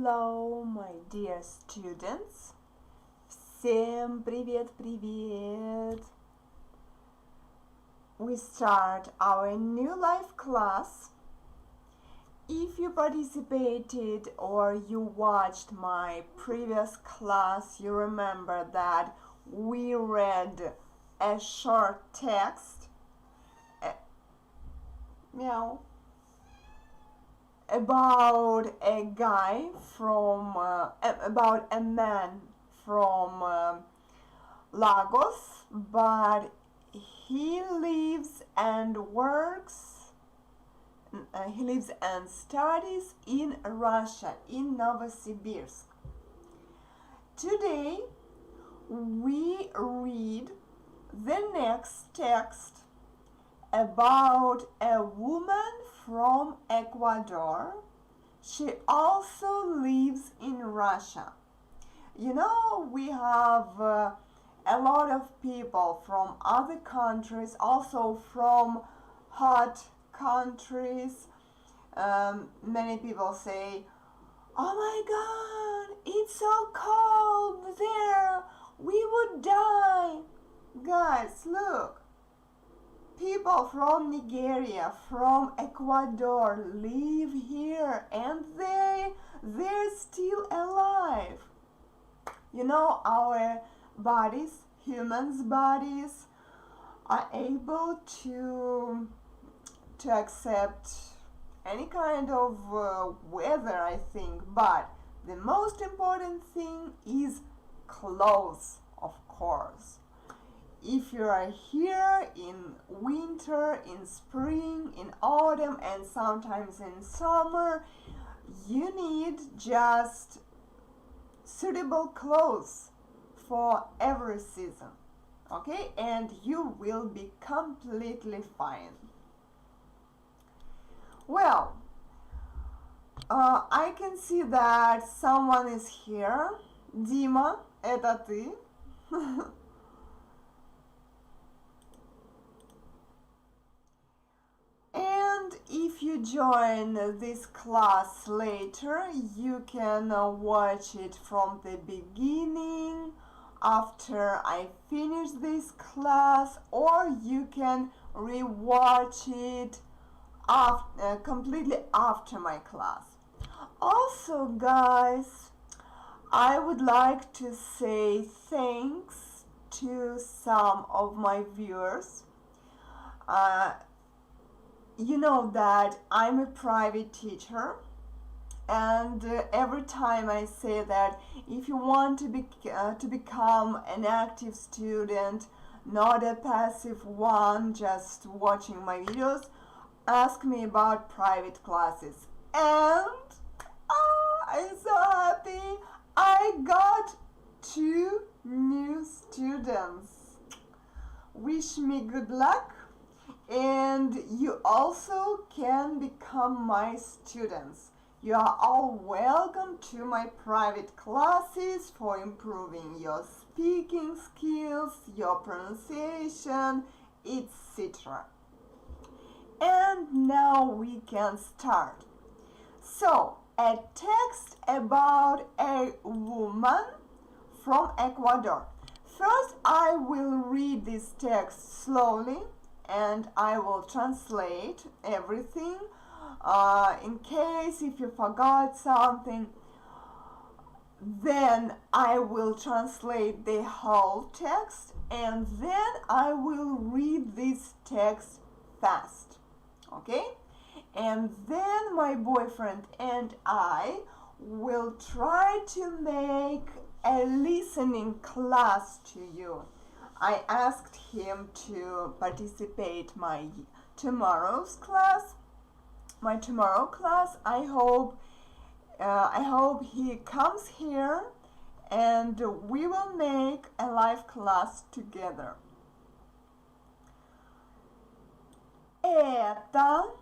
Hello, my dear students. Всем привет! We start our new live class. If you participated or you watched my previous class, you remember that we read a short text about a guy from about a man from Lagos, but he lives and works he lives and studies in Russia, in Novosibirsk. Today we read the next text about a woman from Ecuador. She also lives in Russia. You know, we have a lot of people from other countries, also from hot countries. Many people say, "Oh my God, it's so cold there, we would die." Guys, look. People from Nigeria, from Ecuador live here and they're still alive. You know, our bodies, humans' bodies, are able to accept any kind of weather, I think, but the most important thing is clothes, of course. If you are here in winter, in spring, in autumn, and sometimes in summer, you need just suitable clothes for every season, okay? And you will be completely fine. Well, I can see that someone is here. Дима, это ты? And if you join this class later, you can watch it from the beginning after I finish this class, or you can rewatch it completely after my class. Also, guys, I would like to say thanks to some of my viewers. You know that I'm a private teacher, and every time I say that if you want to become an active student, not a passive one just watching my videos, ask me about private classes. And I'm so happy I got 2 new students. Wish me good luck. And you also can become my students. You are all welcome to my private classes for improving your speaking skills, your pronunciation, etc. And now we can start. So, a text about a woman from Ecuador. First, I will read this text slowly and I will translate everything in case if you forgot something. Then I will translate the whole text, and then I will read this text fast, okay? And then my boyfriend and I will try to make a listening class to you. I asked him to participate my tomorrow class. I hope he comes here and we will make a live class together. Это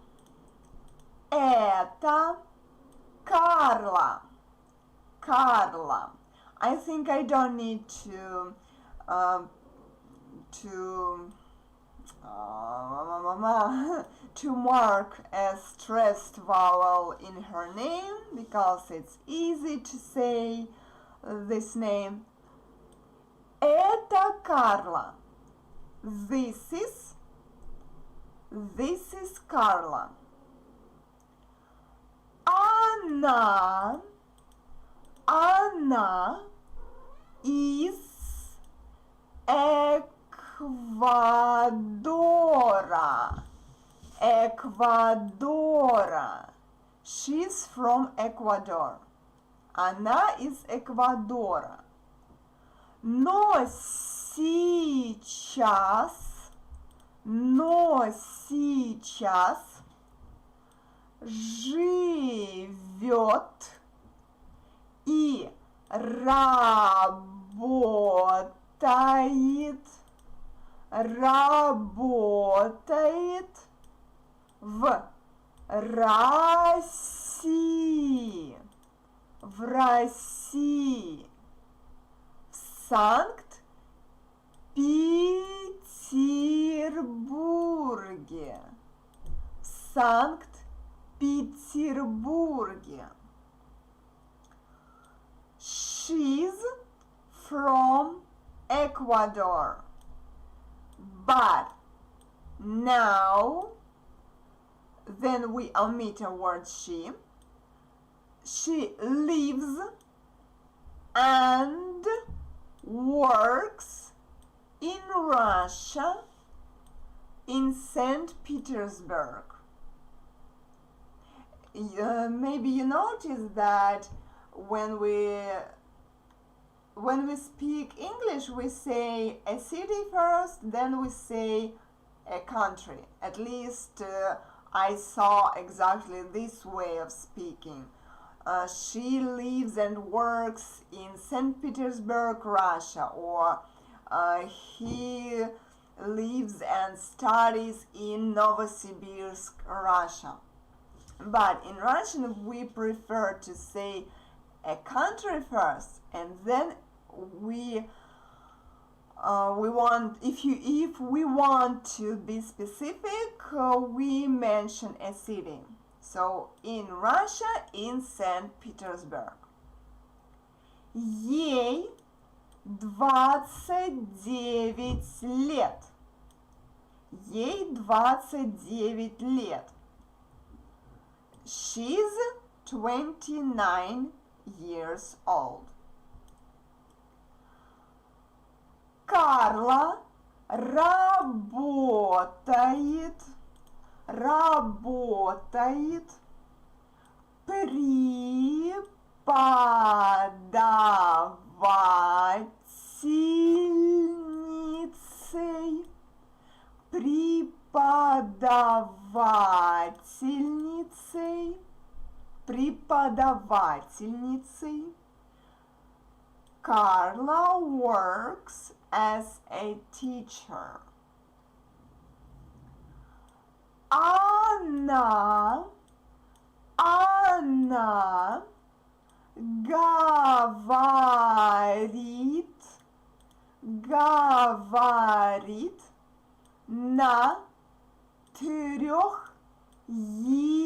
Carla. I think I don't need to to mark a stressed vowel in her name because it's easy to say this name. Это Карла. This is Carla. Она из Эквадора. She's from Ecuador. Она из Эквадора. Но сейчас живет и работает в России. В Санкт-Петербурге. She's from Ecuador. But now, then we omit a word she. She lives and works in Russia, in St. Petersburg. Maybe you noticed that when we speak English, we say a city first, then we say a country. At least I saw exactly this way of speaking. She lives and works in St. Petersburg, Russia, or he lives and studies in Novosibirsk, Russia. But in Russian, we prefer to say a country first, and then we want, if we want to be specific, we mention a city. So in Russia, in St. Petersburg. Ей 29 лет. Ей 29 лет. She's 29 years old. Карла работает преподавательницей. Carla works as a teacher. Она говорит на 3 языках.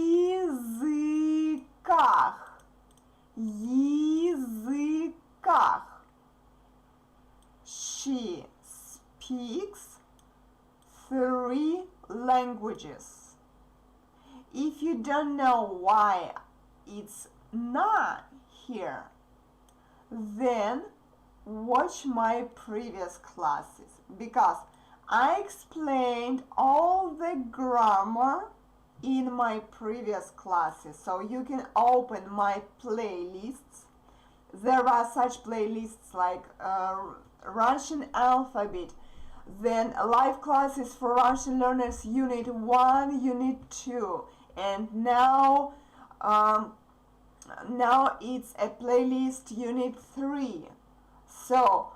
She speaks 3 languages. If you don't know why it's not here, then watch my previous classes, because I explained all the grammar in my previous classes. So you can open my playlists. There are such playlists like Russian alphabet, then live classes for Russian learners, Unit 1, Unit 2, and now it's a playlist Unit 3. So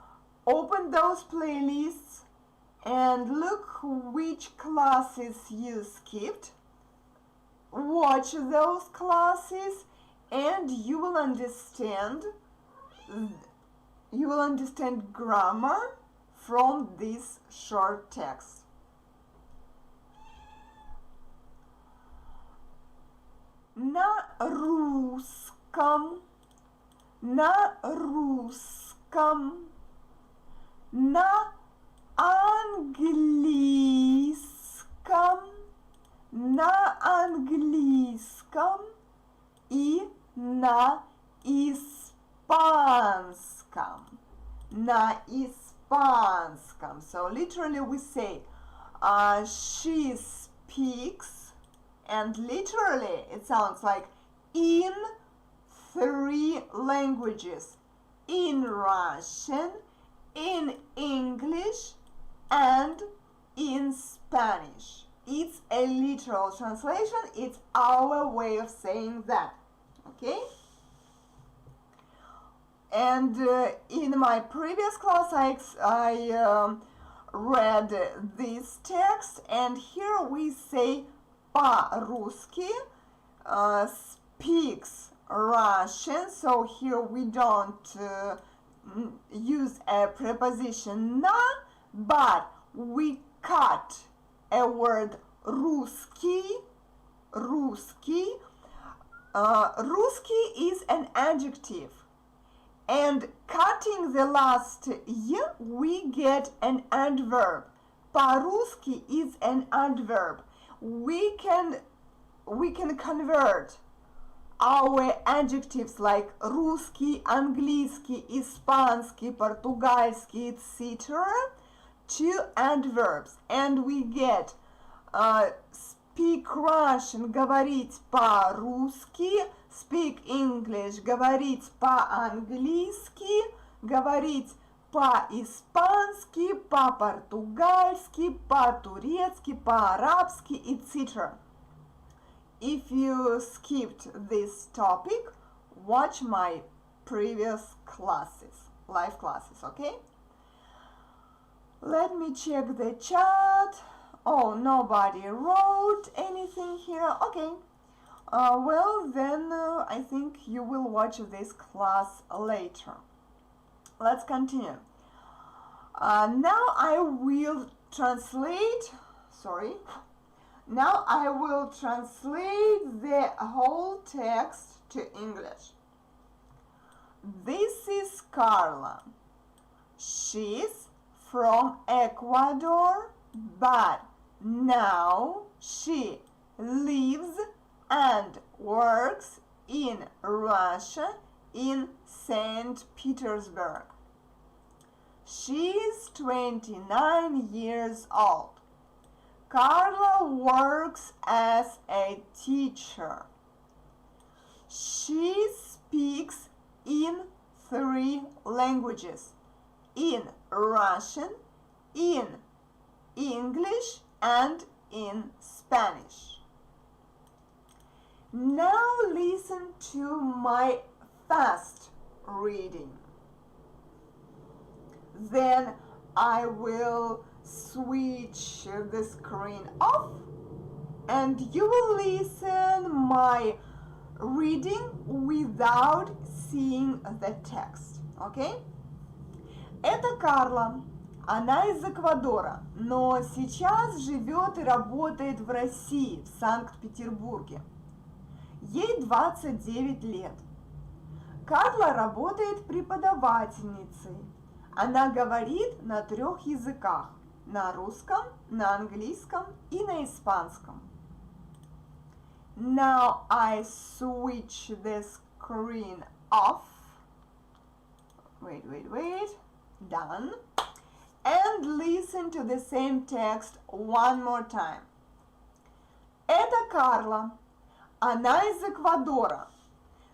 open those playlists and look which classes you skipped. Watch those classes and you will understand grammar from this short text. русском, на русском, на английском, на английском и на испанском. На испанском. So literally we say she speaks, and literally it sounds like in 3 languages: in Russian, in English, and in Spanish. It's a literal translation. It's our way of saying that. Okay? And in my previous class, I read this text, and here we say по-русски, speaks Russian. So here we don't use a preposition на, but we cut a word русский. Русский. Русский is an adjective. And cutting the last y, we get an adverb. По-русски is an adverb. We can convert our adjectives like русский, английский, испанский, португальский, etc. to adverbs. And we get speak Russian, говорить по-русски, speak English, говорить по-английски, говорить по-испански, по-португальски, по-турецки, по-арабски, etc. If you skipped this topic, watch my previous classes, live classes, okay? Let me check the chat. Oh, nobody wrote anything here. Okay. Well, then I think you will watch this class later. Let's continue. Now I will translate. Now I will translate the whole text to English. This is Carla. She's from Ecuador, but now she lives and works in Russia, in St. Petersburg. She is 29 years old. Carla works as a teacher. She speaks in 3 languages: in Russian, in English, and in Spanish. Now listen to my fast reading. Then I will switch the screen off and you will listen my reading without seeing the text. Okay? Это Карла. Она из Эквадора, но сейчас живет и работает в России, в Санкт-Петербурге. Ей 29 лет. Карла работает преподавательницей. Она говорит на 3 языках: на русском, на английском и на испанском. Now I switch the screen off. Wait. Done. And listen to the same text one more time. Это Карла. Она из Эквадора,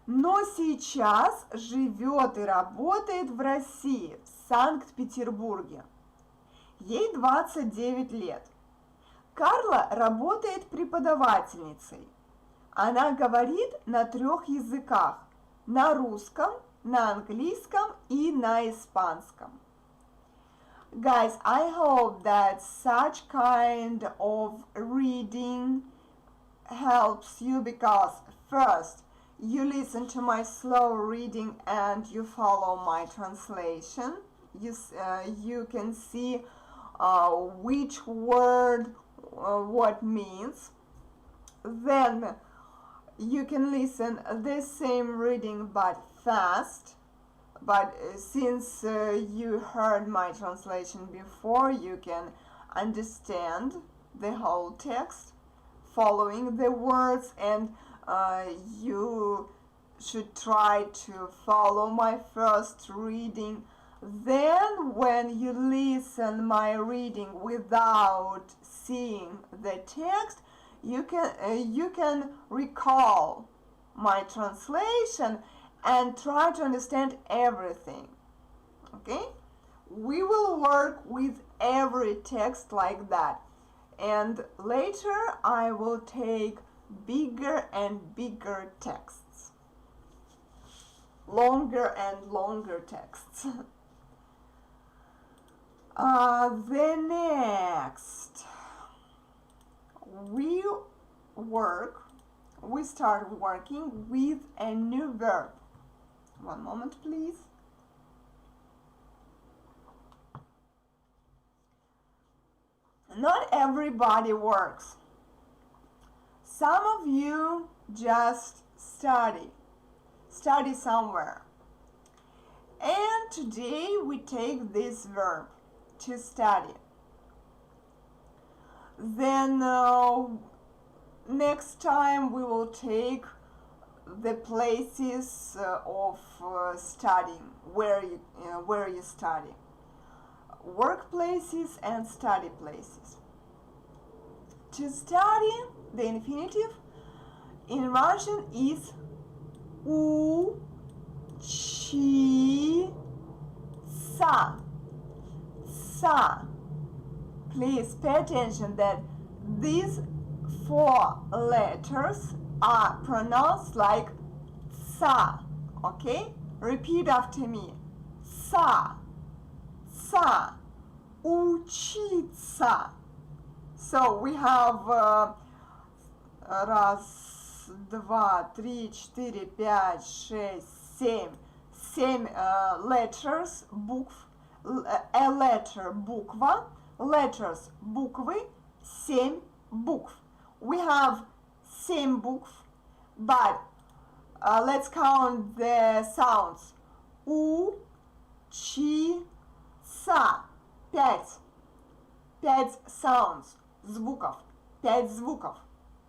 но сейчас живет и работает в России, в Санкт-Петербурге. Ей 29 лет. Карла работает преподавательницей. Она говорит на 3 языках: на русском, на английском и на испанском. Guys, I hope that such kind of reading helps you, because first you listen to my slow reading and you follow my translation. You can see which word what means. Then you can listen the same reading but fast. But since you heard my translation before, you can understand the whole text, following the words, and you should try to follow my first reading. Then when you listen my reading without seeing the text, you can recall my translation and try to understand everything. Okay? We will work with every text like that. And later I will take bigger and bigger texts. Longer and longer texts. The next, we start working with a new verb. One moment, please. Not everybody works. Some of you just study somewhere. And today we take this verb, to study. Then next time we will take the places of studying, where you study. Workplaces and study places. To study, the infinitive in Russian is учиться. Please pay attention that these 4 letters are pronounced like sa. Okay? Repeat after me. Sa. Учиться. So we have раз, два, три, четыре, пять, шесть, семь letters, букв, a letter, буква, letters, буквы, 7 букв. We have 7 букв, but let's count the sounds. У, чи, са. 5 sounds, звуков. 5 звуков.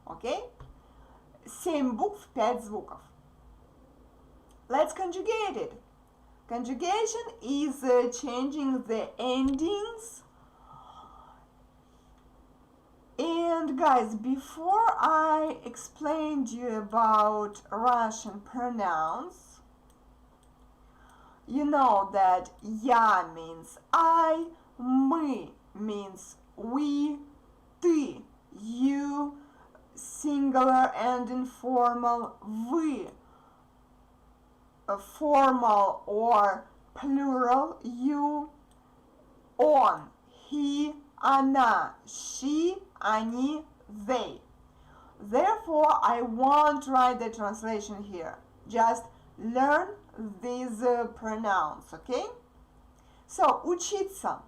Okay? 7 букв, 5 звуков. Let's conjugate it. Conjugation is changing the endings. And guys, before I explained you about Russian pronouns, you know that я means I, мы means we, ты, you, singular and informal, вы, formal or plural, you, он, he, она, she, они, they. Therefore, I won't write the translation here. Just learn these pronouns, okay? So, учиться.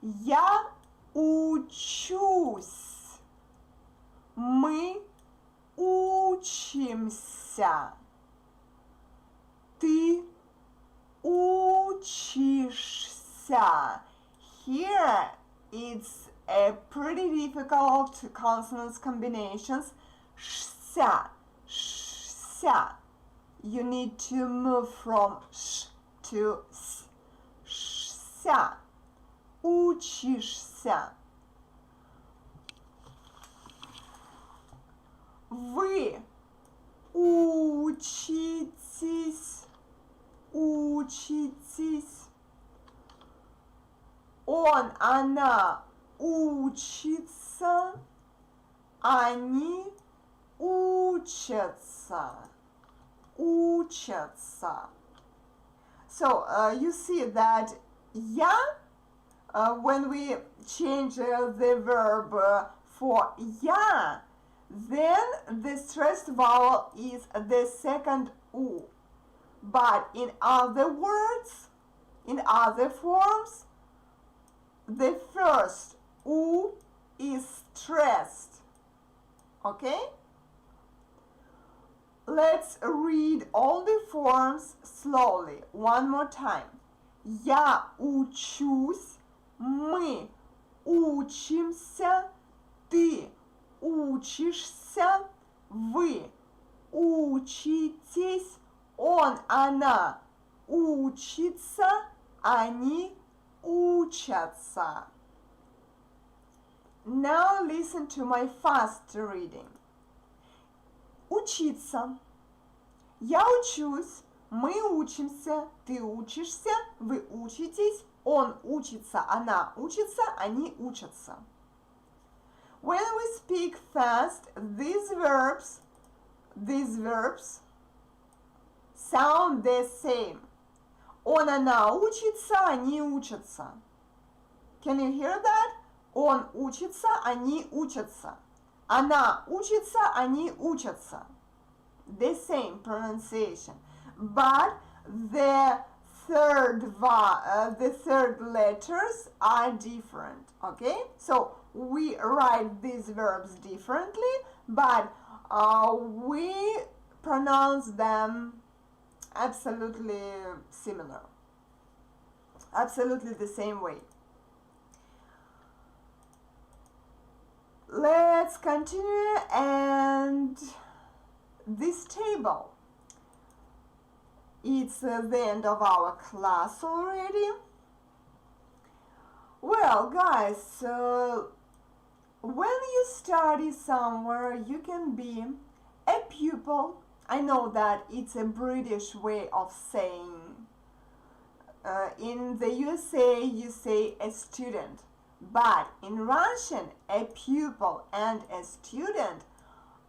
Я учусь. Мы учимся. Ты учишься. Here it's a pretty difficult consonants combinations. Sh-ся, sh-ся. You need to move from sh to s. Sh-ся. Учишься. Вы учитесь. Учитесь. Он, она учится. Они учатся. Учатся. So you see that я, when we change the verb for я, then the stressed vowel is the second u. But in other words, in other forms, the first u is stressed. Okay? Let's read all the forms slowly. One more time. Я учусь, мы учимся, ты учишься, вы учитесь, он, она учится, они учатся. Now listen to my fast reading. Учиться. Я учусь, мы учимся, ты учишься, вы учитесь, он учится, она учится, они учатся. When we speak fast, these verbs sound the same. Он, она учится, они учатся. Can you hear that? Он учится, они учатся. Она учится, они учатся. The same pronunciation. But the third letters are different. Okay? So we write these verbs differently, but we pronounce them absolutely similar. Absolutely the same way. Let's continue, and this table, it's the end of our class already. Well, guys, when you study somewhere, you can be a pupil. I know that it's a British way of saying. In the USA, you say a student. But in Russian, a pupil and a student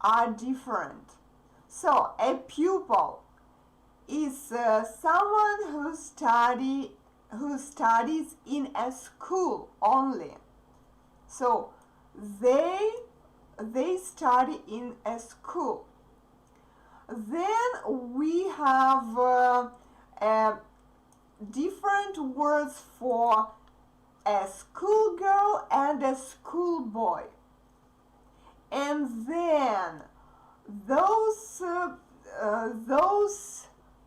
are different. So a pupil is someone who studies in a school only. So they study in a school. Then we have different words for a schoolgirl and a schoolboy. And then those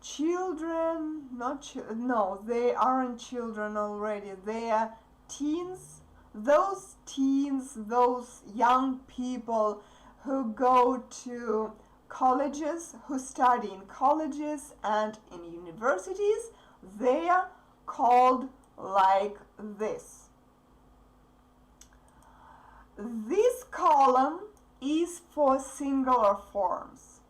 children, no, they aren't children already, they are teens. Those teens, those young people who go to colleges, who study in colleges and in universities, they are called like this. This column is for singular forms.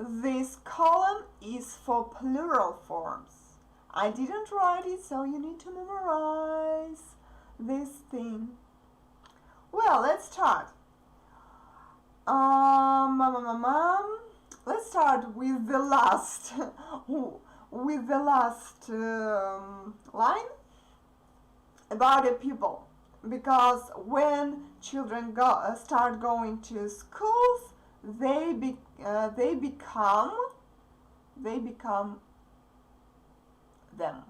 This column is for plural forms. I didn't write it, so you need to memorize this thing. Well, let's start. Let's start with the last line about a pupil, because when children start going to schools, they become them.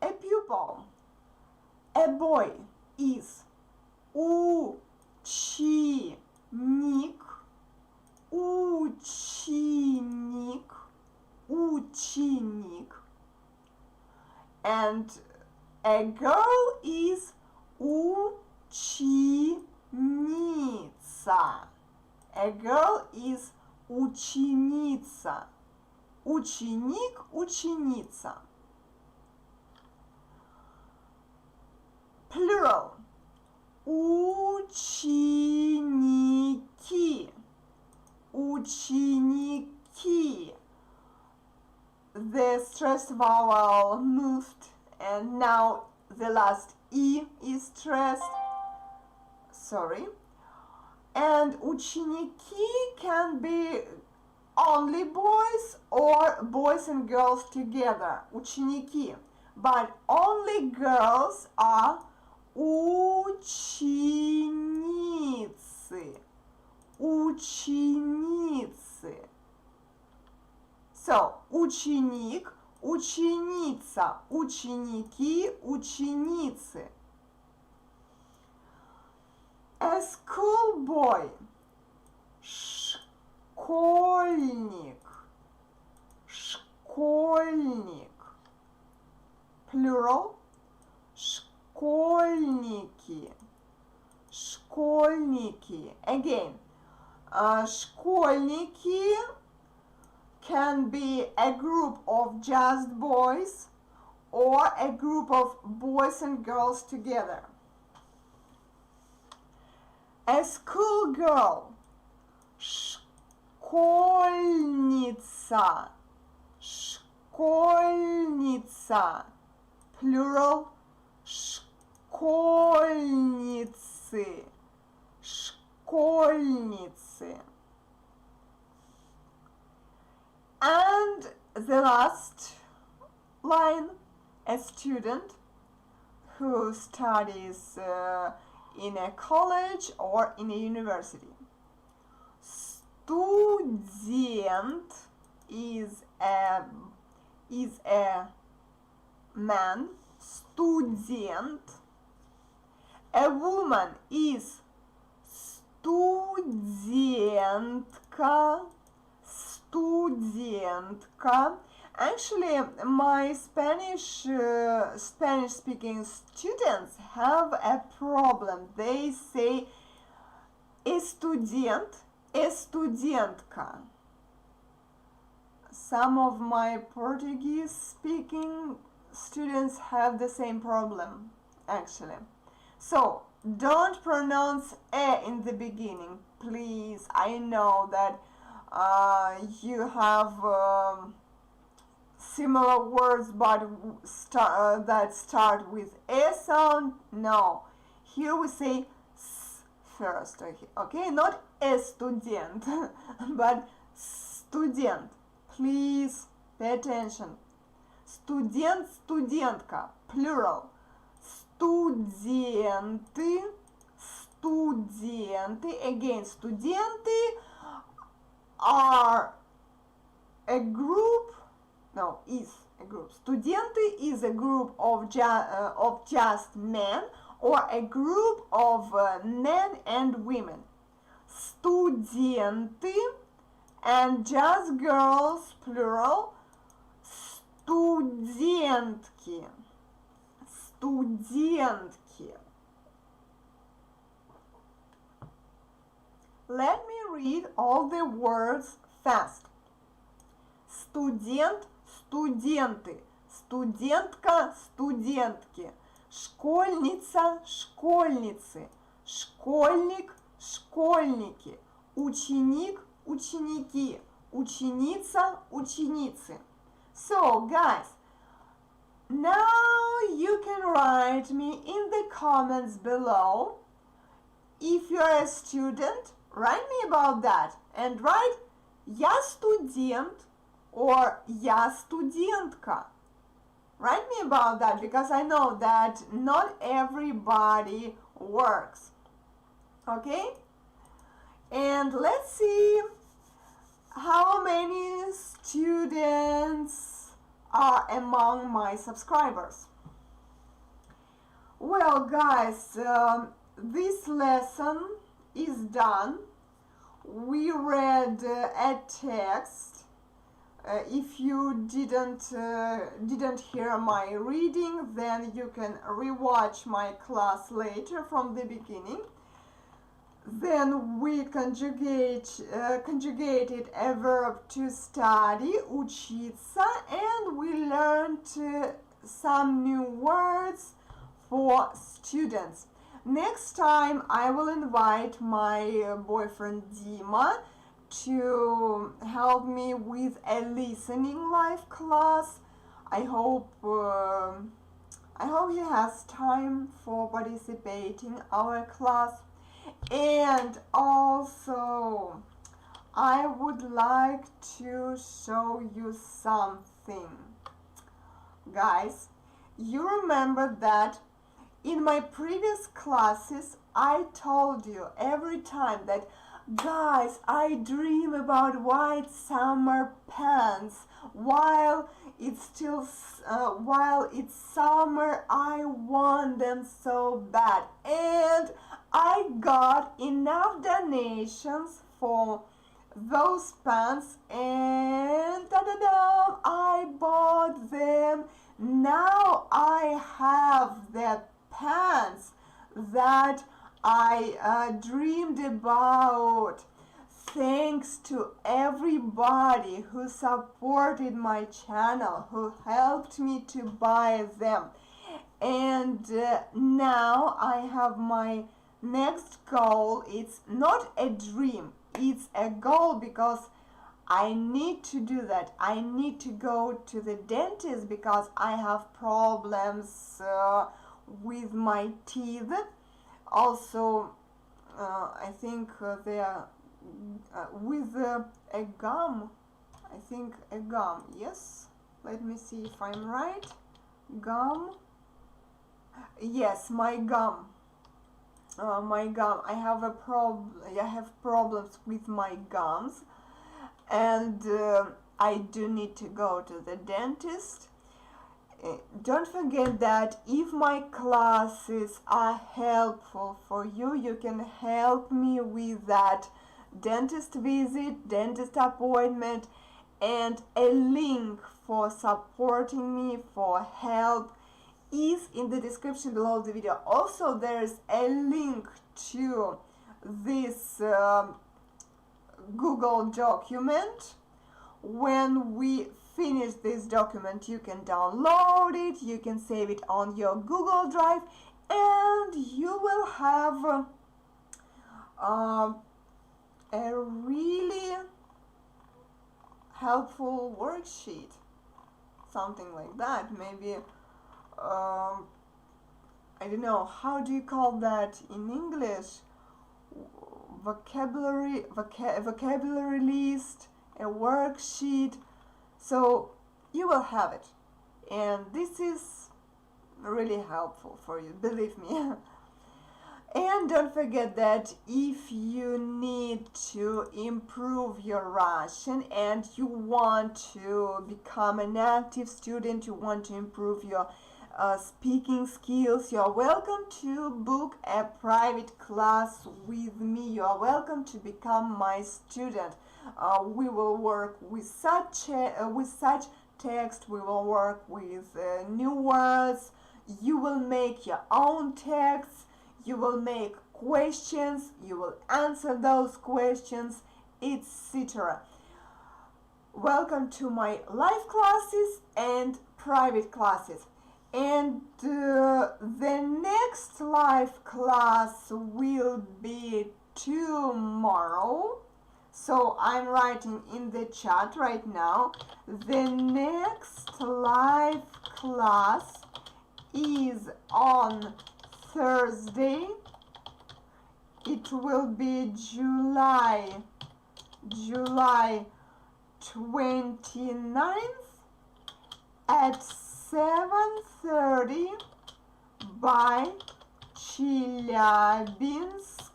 A pupil, a boy, is ученик, ученик, and a girl is ученица. A girl is ученица. Ученик, ученица. Plural. Ученики. Ученики. The stressed vowel moved, and now the last E is stressed. Sorry. And ученики can be only boys or boys and girls together. Ученики. But only girls are ученицы. Ученицы. So, ученик, ученица, ученики, ученицы. A schoolboy, школьник, школьник. Plural, школьники, школьники. Again, школьники can be a group of just boys or a group of boys and girls together. A schoolgirl, школьница, школьница. Plural, школьницы, школьницы. And the last line, a student who studies in a college or in a university. Student is a man, student. A woman is студентка, студентка. Actually, my Spanish-speaking students have a problem. They say estudiant, estudiantka. Some of my Portuguese-speaking students have the same problem, actually. So, don't pronounce "e" in the beginning, please. I know that you have similar words but that start with "e" sound. No, here we say "s" first, okay? Not "estudent," but "student." Please pay attention. Студент, студентка, plural. Студенты, студенты. Again, студенты are a group. No, is a group. Студенты is a group of just men or a group of men and women. Студенты and just girls, plural. Студентки, студентки. Let me read all the words fast. Студент, студенты, студентка, студентки, школьница, школьницы, школьник, школьники, ученик, ученики, ученица, ученицы. So, guys, now you can write me in the comments below. If you're a student, write me about that and write "Я студент" or "Я студентка." Write me about that because I know that not everybody works. Okay? And let's see how many students are among my subscribers. Well, guys, this lesson is done. We read a text. If you didn't hear my reading, then you can rewatch my class later from the beginning. Then we conjugated a verb to study, учиться, and we learned some new words for students. Next time I will invite my boyfriend Dima to help me with a listening live class. I hope he has time for participating our class. And also, I would like to show you something. Guys, you remember that in my previous classes, I told you every time that, guys, I dream about white summer pants. While it's summer, I want them so bad. And I got enough donations for those pants, and ta-da-da, I bought them. Now I have the pants that I dreamed about. Thanks to everybody who supported my channel, who helped me to buy them. And now I have my next goal. It's not a dream, it's a goal, because I need to do that. I need to go to the dentist because I have problems with my teeth. Also, I think they are with a gum. I think a gum. Yes. Let me see if I'm right. Gum. Yes, my gum. My gum. I have a problem. I have problems with my gums, and I do need to go to the dentist. Don't forget that if my classes are helpful for you, you can help me with that dentist visit, dentist appointment, and a link for supporting me, for help, is in the description below the video. Also, there's a link to this Google document. When we finish this document, you can download it, you can save it on your Google Drive, and you will have a really helpful worksheet, something like that. Maybe I don't know, how do you call that in English? Vocabulary list, a worksheet. So you will have it, and this is really helpful for you, believe me. And don't forget that if you need to improve your Russian and you want to become an active student, you want to improve your speaking skills, you are welcome to book a private class with me. You are welcome to become my student. We will work with such text. We will work with new words. You will make your own texts. You will make questions. You will answer those questions, etc. Welcome to my live classes and private classes. And the next live class will be tomorrow. So I'm writing in the chat right now. The next live class is on Thursday. It will be July 29th at 7:30 by Chelyabinsk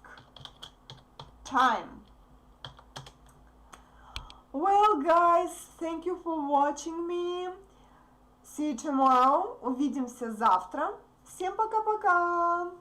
time. Well, guys, thank you for watching me. See you tomorrow. Увидимся завтра. Всем пока-пока.